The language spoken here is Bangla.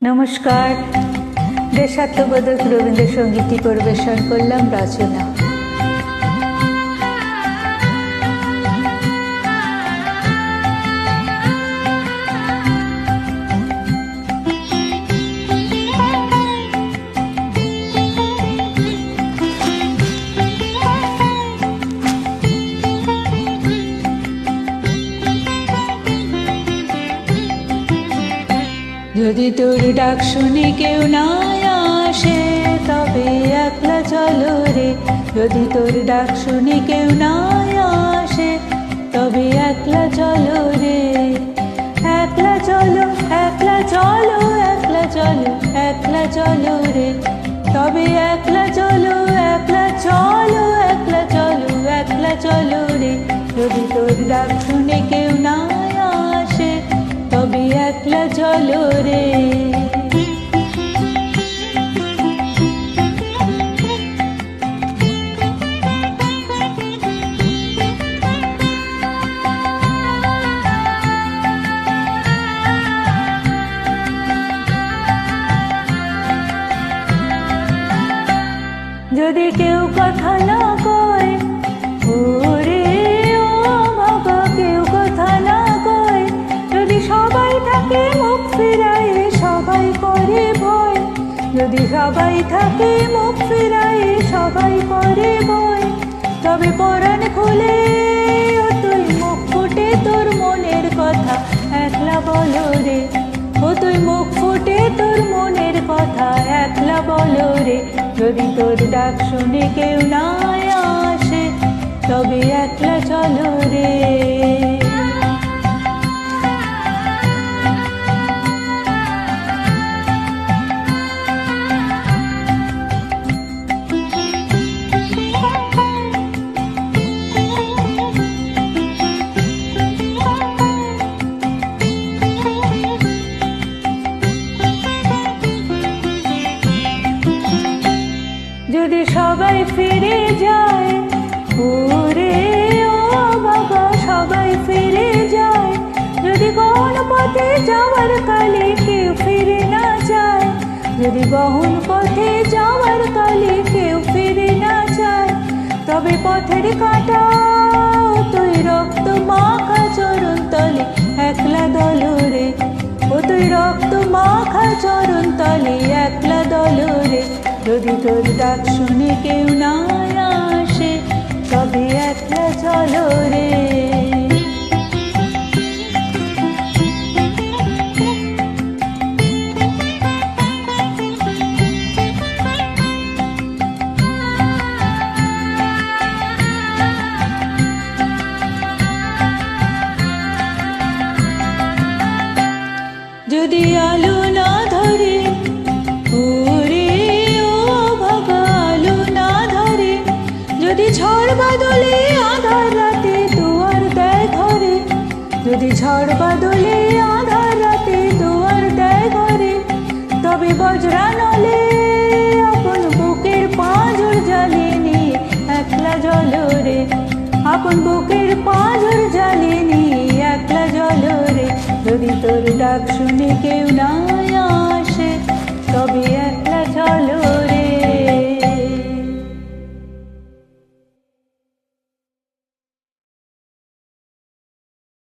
নমস্কার। দেশাত্মবোধক রবীন্দ্রসঙ্গীতটি পরিবেশন করলাম রচনা। যদি তোর ডাক শুনে কেউ না আসে তবে একলা চলো রে। যদি তোর ডাক শুনে কেউ না আসে তবে একলা চলো রে। একলা চলো, একলা চলো, একলা চলো, একলা চলো রে। তবে একলা চলো, একলা চলো, একলা চলো, একলা চলো রে। যদি তোর ডাক শুনে কেউ না আসে তবে একলা চলো রে। যদি কেউ কথা না কয়, ওরে ও বাবা, কেউ কথা না কয়, যদি সবাই থাকে মুখ ফিরায় সবাই করে ভয়। যদি সবাই থাকে মুখ ফিরায় সবাই করে ভয়, তবে পরাণ খুলে ও তুই মুখ ফুটে তোর মনের কথা একলা বলো রে। ও তুই মুখ ফুটে তোর মনের কথা একলা বলো রে। যদি তোর ডাক শুনে কেউ না আসে তবে একলা চলো রে। যদি সবাই ফিরে যায়, ওরে ও বাবা, সবাই ফিরে যায়। যদি গহন পথে যাওয়ার কালে কেউ ফিরে না যায়, যদি গহন পথে যাওয়ার কালে কেউ ফিরে না যায়, তবে পথের কাঁটা তুই রক্ত মাখা চরণ তলে একলা দলো রে। ও তুই রক্ত মাখা চরণ তলে একলা দলো রে। যদি তোর ডাক শুনে কেউ না আসে তবে একলা চলো রে। যদি আলো না ধরে, ওরে ও বাবা, আলো না ধরে, যদি ঝড় বাদলে আধার রাতে দুয়ার দেয় ঘরে, যদি ঝড় বাদলে আধার রাতে দুয়ার দেয় ঘরে, তবে বজ্রা নলে আপন বুকের পাঁজর জ্বালিয়ে নিয়ে একলা জ্বলো রে। আপন বুকের পাঁজর